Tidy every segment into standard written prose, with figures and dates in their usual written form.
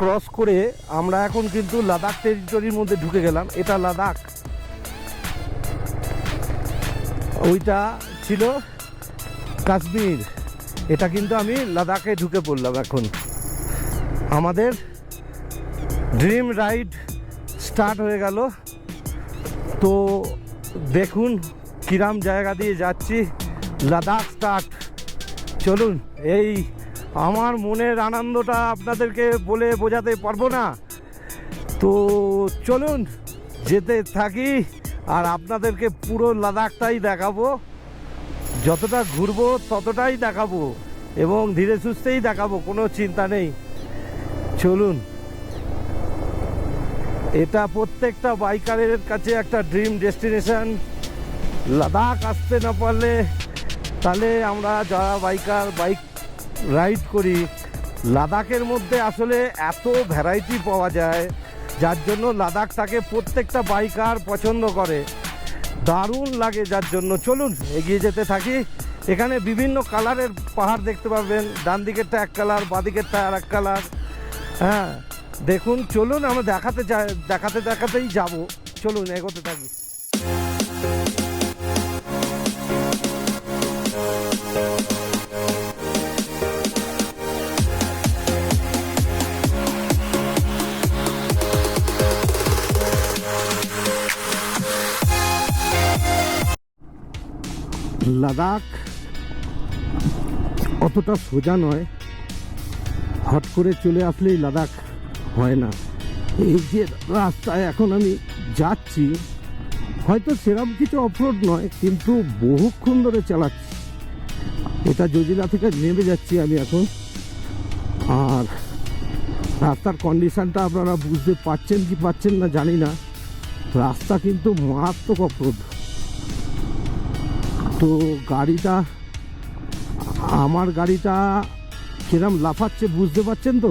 Cross করে আমরা এখন কিন্তু লাদাখ টেরিটরির মধ্যে ঢুকে গেলাম। এটা লাদাখ, ওইটা ছিল কাশ্মীর, এটা কিন্তু আমি লাদাখে ঢুকে পড়লাম। এখন আমাদের ড্রিম রাইড স্টার্ট হয়ে গেল। তো দেখুন কিরাম জায়গা দিয়ে যাচ্ছি, লাদাখ স্টার্ট। চলুন, এই আমার মনের আনন্দটা আপনাদেরকে বলে বোঝাতে পারবো না। তো চলুন যেতে থাকি, আর আপনাদেরকে পুরো লাদাখটাই দেখাবো। যতটা ঘুরবো ততটাই দেখাবো, এবং ধীরে সুস্থেই দেখাবো, কোনো চিন্তা নেই। চলুন, এটা প্রত্যেকটা বাইকারের কাছে একটা ড্রিম ডেস্টিনেশন। লাদাখ আসতে না পারলে, তাহলে আমরা যারা বাইক রাইড করি, লাদাখের মধ্যে আসলে এত ভ্যারাইটি পাওয়া যায়, যার জন্য লাদাখটাকে প্রত্যেকটা বাইকার পছন্দ করে, দারুণ লাগে যার জন্য। চলুন এগিয়ে যেতে থাকি। এখানে বিভিন্ন কালারের পাহাড় দেখতে পাবেন, ডান দিকেরটা এক কালার, বাঁ দিকেরটা আর এক কালার। হ্যাঁ দেখুন, চলুন আমরা দেখাতেই যাব। চলুন এগোতে থাকি। লাদাখ অতটা সোজা নয়, হট করে চলে আসলেই লাদাখ হয় না। এই যে রাস্তায় এখন আমি যাচ্ছি, হয়তো সেরকম কিছু অফরোড নয়, কিন্তু বহুক্ষণ ধরে চালাচ্ছি। এটা জজিলা থেকে নেমে যাচ্ছি আমি এখন, আর রাস্তার কন্ডিশনটা আপনারা বুঝতে পারছেন কি পাচ্ছেন না জানি না। রাস্তা কিন্তু মারাত্মক অফরোড। তো আমার গাড়িটা কিরম লাফাচ্ছে বুঝতে পারছেন তো,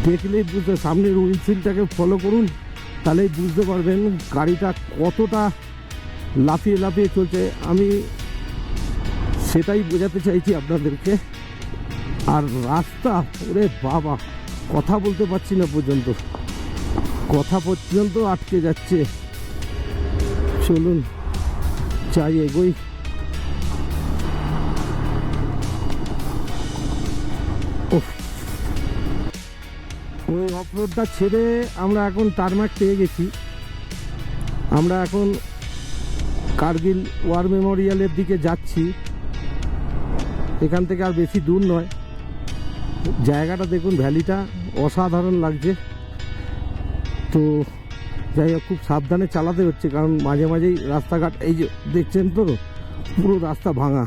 দেখলেই বুঝতে, সামনের উইন্ডশিল্ডটাকে ফলো করুন, তাহলেই বুঝতে পারবেন গাড়িটা কতটা লাফিয়ে লাফিয়ে চলছে। আমি সেটাই বোঝাতে চাইছি আপনাদেরকে। আর রাস্তা, ওরে বাবা, কথা বলতে পারছি না, কথা পর্যন্ত আটকে যাচ্ছে। চলুন যাই, এগোই। ওই অফরোডটা ছেড়ে আমরা এখন টারমাক পেয়ে গেছি। আমরা এখন কার্গিল ওয়ার মেমোরিয়ালের দিকে যাচ্ছি। এখান থেকে আর বেশি দূর নয়। জায়গাটা দেখুন, ভ্যালিটা অসাধারণ লাগছে। তো যাই হোক, খুব সাবধানে চালাতে হচ্ছে, কারণ মাঝে মাঝেই রাস্তাঘাট, এই যে দেখছেন তো, পুরো রাস্তা ভাঙা।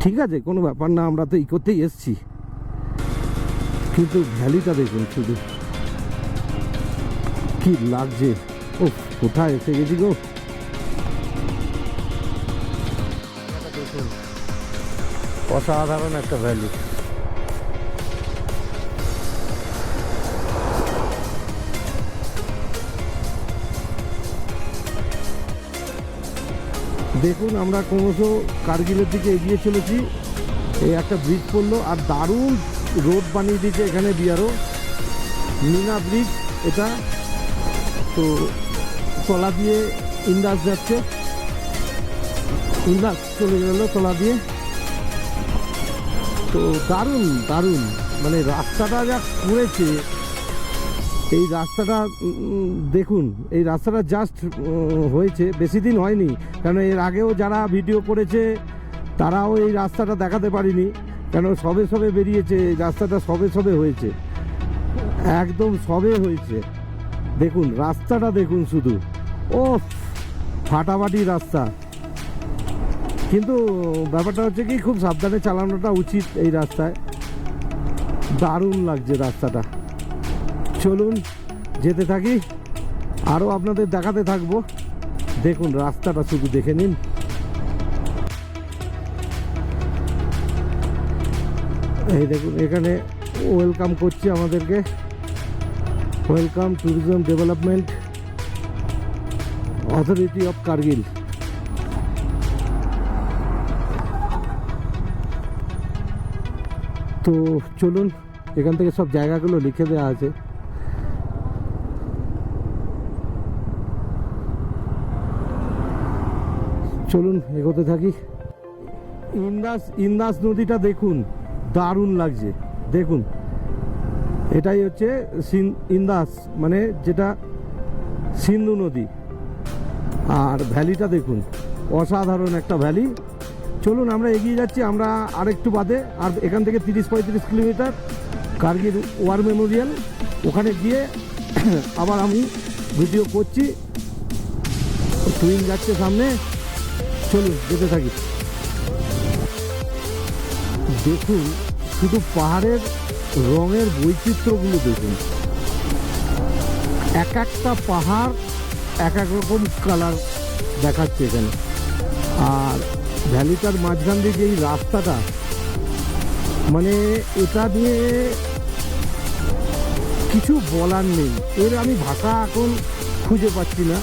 ঠিক আছে, কোনো ব্যাপার না, আমরা তো এই করতেই এসছি, কিন্তু ভ্যালিটা দেখুন শুধু কি লাগছে। ও কোথায় এসে গেছি গো। দেখুন, অসাধারণ একটা ভ্যালি। দেখুন, আমরা ক্রমশ কার্গিলের দিকে এগিয়ে চলেছি। এই একটা ব্রিজ পড়লো, আর দারুণ রোড বানিয়ে দিয়েছে এখানে, বিয়ারও মিনা ব্রিজ এটা। তো তলা দিয়ে ইন্দাস যাচ্ছে, ইন্দাস চলে গেল তলা দিয়ে। তো দারুণ দারুণ, মানে রাস্তাটা যা করেছে, এই রাস্তাটা দেখুন। এই রাস্তাটা জাস্ট হয়েছে, বেশি দিন হয়নি, কারণ এর আগেও যারা ভিডিও করেছে তারাও এই রাস্তাটা দেখাতে পারিনি, কেন সবে সবে বেরিয়েছে। এই রাস্তাটা সবে হয়েছে, একদম সবে হয়েছে। দেখুন রাস্তাটা দেখুন শুধু, ও ফাটাফাটি রাস্তা। কিন্তু ব্যাপারটা হচ্ছে কি, খুব সাবধানে চালানোটা উচিত এই রাস্তায়। দারুণ লাগছে রাস্তাটা। চলুন যেতে থাকি, আরও আপনাদের দেখাতে থাকবো। দেখুন রাস্তাটা শুধু দেখে নিন। এই দেখুন, এখানে ওয়েলকাম করছে আমাদেরকে, welcome tourism development authority of Kargil. তো চলুন এখান থেকে সব জায়গাগুলো লিখে দেওয়া আছে। চলুন এগোতে থাকি। ইন্দাস নদীটা দেখুন, দারুণ লাগছে। দেখুন, এটাই হচ্ছে ইন্দাস, মানে যেটা সিন্ধু নদী। আর ভ্যালিটা দেখুন, অসাধারণ একটা ভ্যালি। চলুন আমরা এগিয়ে যাচ্ছি। আমরা আরেকটু বাদে, আর এখান থেকে 30-35 কিলোমিটার কার্গিল ওয়ার মেমোরিয়াল, ওখানে গিয়ে আবার আমি ভিডিও করছি। টুইন যাচ্ছে সামনে, চলুন যেতে থাকি। দেখুন শুধু পাহাড়ের রঙের বৈচিত্র্যগুলো দেখুন, এক একটা পাহাড় এক এক রকম কালার দেখাচ্ছে এখানে। আর ভ্যালিটার মাঝখান দিয়ে যে এই রাস্তাটা, মানে এটা নিয়ে কিছু বলার নেই। এর আমি ভাষা এখন খুঁজে পাচ্ছি না,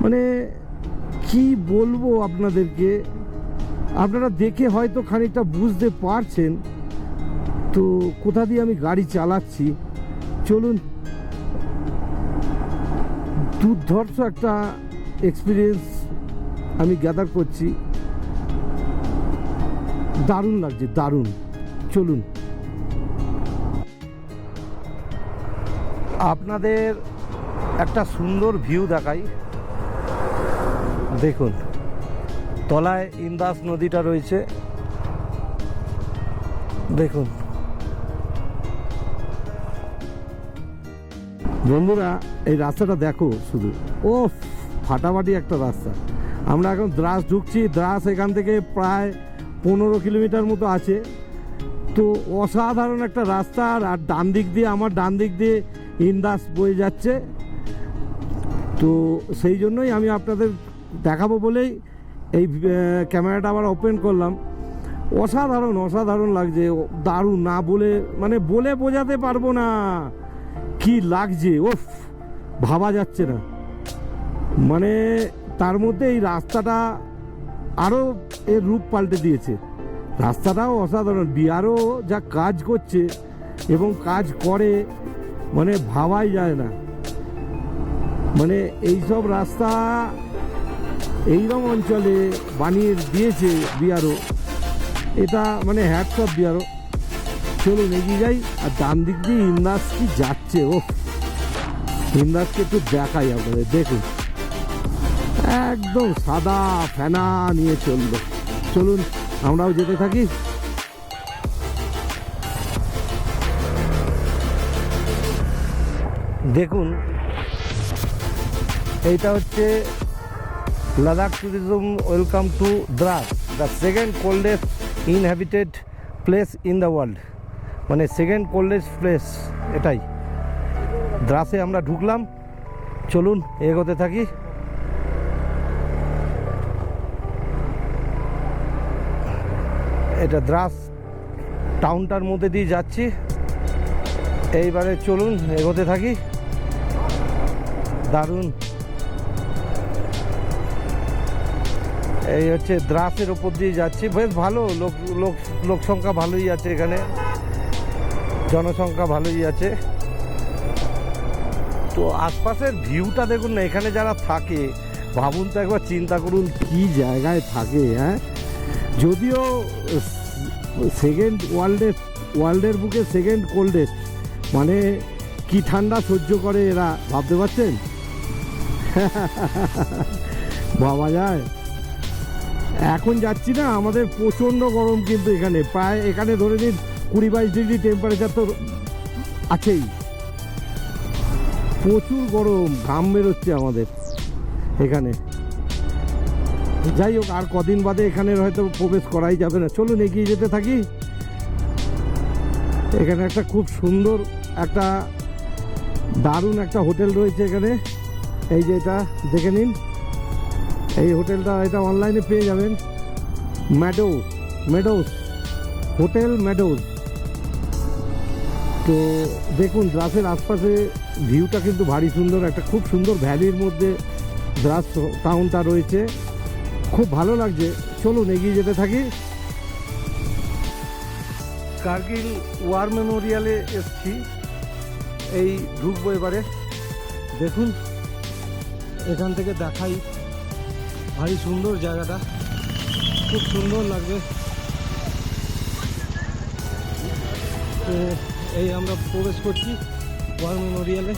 মানে কি বলবো আপনাদেরকে। আপনারা দেখে হয়তো খানিকটা বুঝতে পারছেন তো কোথা দিয়ে আমি গাড়ি চালাচ্ছি। চলুন, দুর্ধর্ষ একটা এক্সপিরিয়েন্স আমি গ্যাদার করছি। দারুণ লাগছে, দারুণ। চলুন আপনাদের একটা সুন্দর ভিউ দেখাই। দেখুন, তলায় ইন্দাস নদীটা রয়েছে। দেখুন বন্ধুরা, এই রাস্তাটা দেখো শুধু, ও ফাটাফাটি একটা রাস্তা। আমরা এখন দ্রাস ঢুকছি। দ্রাস এখান থেকে প্রায় 15 কিলোমিটার মতো আছে। তো অসাধারণ একটা রাস্তা। আর ডান দিক দিয়ে, আমার ডান দিক দিয়ে ইন্দাস বয়ে যাচ্ছে। তো সেই জন্যই আমি আপনাদের দেখাবো বলেই এই ক্যামেরাটা আবার ওপেন করলাম। অসাধারণ অসাধারণ লাগছে, দারুণ। না বলে, মানে বলে বোঝাতে পারবো না কি লাগছে, ওফ, ভাবা যাচ্ছে না। মানে তার মধ্যে এই রাস্তাটা আরও এর রূপ পাল্টে দিয়েছে। রাস্তাটাও অসাধারণ। বিহারও যা কাজ করছে এবং কাজ করে, মানে ভাবাই যায় না। মানে এইসব রাস্তা এইরকম অঞ্চলে বানিয়ে দিয়েছে বিহারও, এটা মানে হ্যাটস অফ বিহারও। চলুন এগিয়ে যাই। আর ডান দিক দিয়ে ইন্দাস কি যাচ্ছে, ও ইন্দাসকে একটু দেখাই আপনাদের। দেখুন একদম সাদা ফেনা নিয়ে চললো। চলুন আমরাও যেতে থাকি। দেখুন এইটা হচ্ছে Ladakh tourism welcome to Dras, the second coldest inhabited place in the world. মানে সেকেন্ড কোল্ডেস্ট প্লেস এটাই। দ্রাসে আমরা ঢুকলাম। চলুন এগোতে থাকি। এটা দ্রাস টাউনটার মধ্যে দিয়ে যাচ্ছি। এইবারে চলুন এগোতে থাকি। দারুণ। এই হচ্ছে দ্রাসের ওপর দিয়ে যাচ্ছি। বেশ ভালো, লোক সংখ্যা ভালোই আছে এখানে, জনসংখ্যা ভালোই আছে। তো আশপাশের ভিউটা দেখুন না। এখানে যারা থাকে, ভাবুন তো একবার, চিন্তা করুন কি জায়গায় থাকে। হ্যাঁ, যদিও সেকেন্ড ওয়ার্ল্ডের বুকে সেকেন্ড কোল্ডেস্ট, মানে কি ঠান্ডা সহ্য করে এরা, ভাবতে পারছেন? ভাবা যায়। এখন যাচ্ছি না, আমাদের প্রচণ্ড গরম, কিন্তু এখানে প্রায়, এখানে ধরে নিন 20-22 ডিগ্রি টেম্পারেচার তো আছেই। প্রচুর গরম, ঘাম বেরোচ্ছে আমাদের এখানে। যাই হোক, আর কদিন বাদে এখানে হয়তো প্রবেশ করাই যাবে না। চলুন এগিয়ে যেতে থাকি। এখানে একটা খুব সুন্দর একটা দারুণ একটা হোটেল রয়েছে এখানে। এই যে এটা দেখে নিন, এই হোটেলটা, এটা অনলাইনে পেয়ে যাবেন। Meadows hotel Meadows. তো দেখুন দ্রাসের আশপাশে ভিউটা কিন্তু ভারী সুন্দর। একটা খুব সুন্দর ভ্যালির মধ্যে দ্রাস টাউনটা রয়েছে, খুব ভালো লাগছে। চলুন এগিয়ে যেতে থাকি। কার্গিল ওয়ার মেমোরিয়ালে এসছি, এই ঢুকবো এবারে। দেখুন এখান থেকে দেখাই, ভারী সুন্দর জায়গাটা, খুব সুন্দর লাগবে। তো এই আমরা প্রবেশ করছি ওয়ার মেমোরিয়ালে।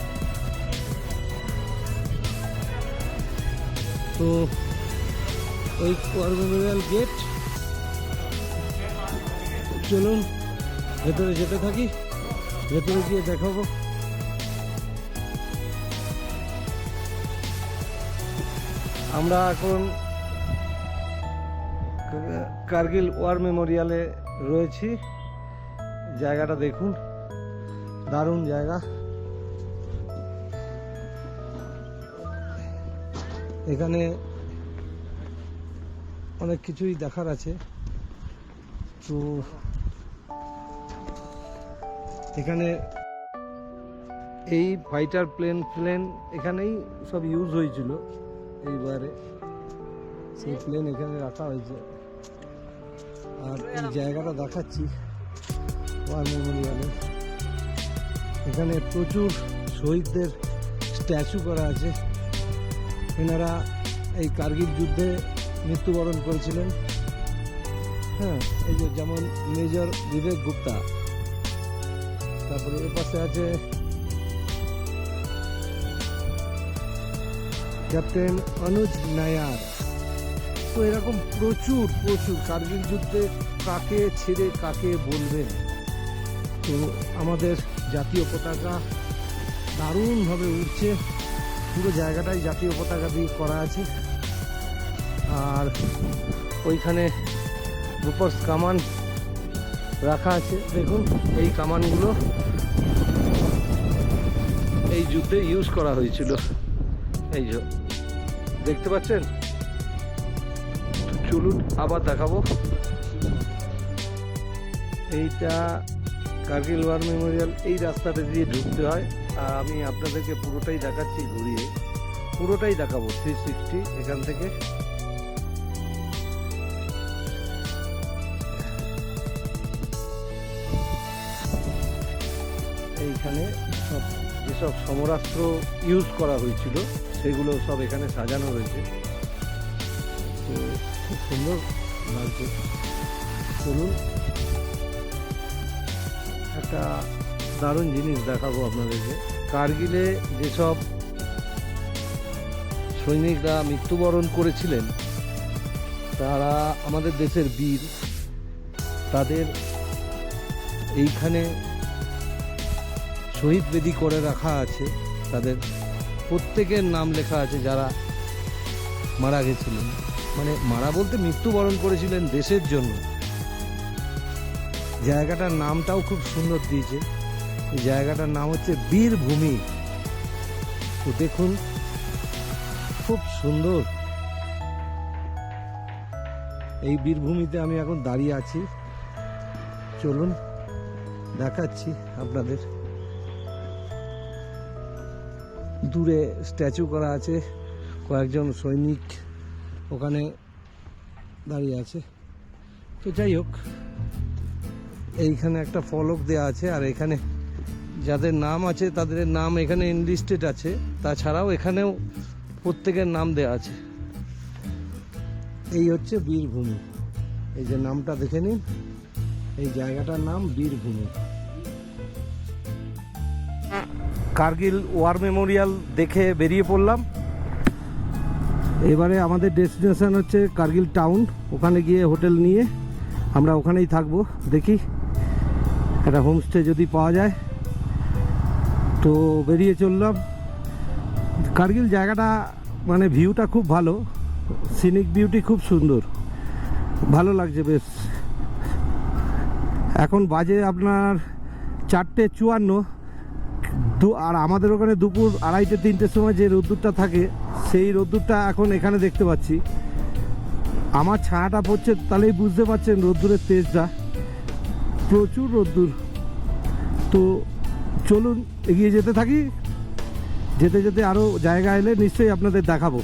তো ওই ওয়ার মেমোরিয়াল গেট, চলুন ভেতরে যেতে থাকি, ভেতরে গিয়ে দেখাবো। আমরা এখন কার্গিল ওয়ার মেমোরিয়ালে রয়েছি। জায়গাটা দেখুন, দারুণ জায়গা। এখানে অনেক কিছুই দেখার আছে। তো এখানে এই ফাইটার প্লেন এখানেই সব ইউজ হয়েছিল। এইবারে সেই প্লেন এখানে রাখা হয়েছে। আর এই জায়গাটা দেখাচ্ছি ওয়ার মেমোরিয়ালে। এখানে প্রচুর শহীদদের স্ট্যাচু করা আছে। এনারা এই কার্গিল যুদ্ধে মৃত্যুবরণ করেছিলেন। হ্যাঁ, এই যে যেমন মেজর বিবেক গুপ্তা, তারপরে এর পাশে আছে ক্যাপ্টেন অনুজ নায়ার। তো এরকম প্রচুর কার্গিল যুদ্ধে কাকে ছেড়ে কাকে বলবেন। তো আমাদের জাতীয় পতাকা দারুণভাবে উঠছে, পুরো জায়গাটাই জাতীয় পতাকা দিয়ে করা আছে। আর ওইখানে রূপস কামান রাখা আছে। দেখুন এই কামানগুলো এই যুদ্ধে ইউজ করা হয়েছিল। এই যে দেখতে পাচ্ছেন। চলুন আবার দেখাবো। এইটা কার্গিল ওয়ার মেমোরিয়াল, এই রাস্তাটা দিয়ে ঢুকতে হয়। আর আমি আপনাদেরকে পুরোটাই দেখাচ্ছি, ঘুরিয়ে পুরোটাই দেখাবো 360 এখান থেকে। এইখানে সব যেসব সমরাস্ত্র ইউজ করা হয়েছিল সেগুলো সব এখানে সাজানো রয়েছে। তো খুব সুন্দর লাগছে। চলুন একটা দারুণ জিনিস দেখাবো আপনাদেরকে। কার্গিলে যেসব সৈনিকরা মৃত্যুবরণ করেছিলেন, তারা আমাদের দেশের বীর, তাদের এইখানে শহীদ বেদি করে রাখা আছে। তাদের প্রত্যেকের নাম লেখা আছে যারা মারা গেছিলেন, মানে মারা বলতে মৃত্যুবরণ করেছিলেন দেশের জন্য। জায়গাটার নামটাও খুব সুন্দর দিয়েছে। এই জায়গাটার নাম হচ্ছে বীরভূমি। তো দেখুন খুব সুন্দর। এই বীরভূমিতে আমি এখন দাঁড়িয়ে আছি। চলুন দেখাচ্ছি আপনাদের। দূরে স্ট্যাচু করা আছে, কয়েকজন সৈনিক ওখানে দাঁড়িয়ে আছে। তো যাই হোক, এইখানে একটা ফলক দেওয়া আছে। আর এখানে যাদের নাম আছে তাদের নাম এখানে এনলিস্টেড আছে। তাছাড়াও এখানেও প্রত্যেকের নাম দেওয়া আছে। এই হচ্ছে বীরভূমি। এই যে নামটা দেখে নিন, এই জায়গাটার নাম বীরভূমি। কার্গিল ওয়ার মেমোরিয়াল দেখে বেরিয়ে পড়লাম। এবারে আমাদের ডেস্টিনেশন হচ্ছে কার্গিল টাউন। ওখানে গিয়ে হোটেল নিয়ে আমরা ওখানেই থাকবো। দেখি একটা হোমস্টে যদি পাওয়া যায়। তো বেরিয়ে চললাম। কার্গিল জায়গাটা মানে ভিউটা খুব ভালো, সিনিক বিউটি খুব সুন্দর, ভালো লাগছে বেশ। এখন বাজে আপনার 4:54। আর আমাদের ওখানে দুপুর 2:30-3টের সময় যে রোদ্দুরটা থাকে, সেই রোদ্দুরটা এখন এখানে দেখতে পাচ্ছি। আমার ছায়াটা পড়ছে, তাহলেই বুঝতে পারছেন রোদ্দুরের তেজটা, প্রচুর রোদ্দুর। তো চলুন এগিয়ে যেতে থাকি। যেতে যেতে আরও জায়গা এলে নিশ্চয়ই আপনাদের দেখাবো।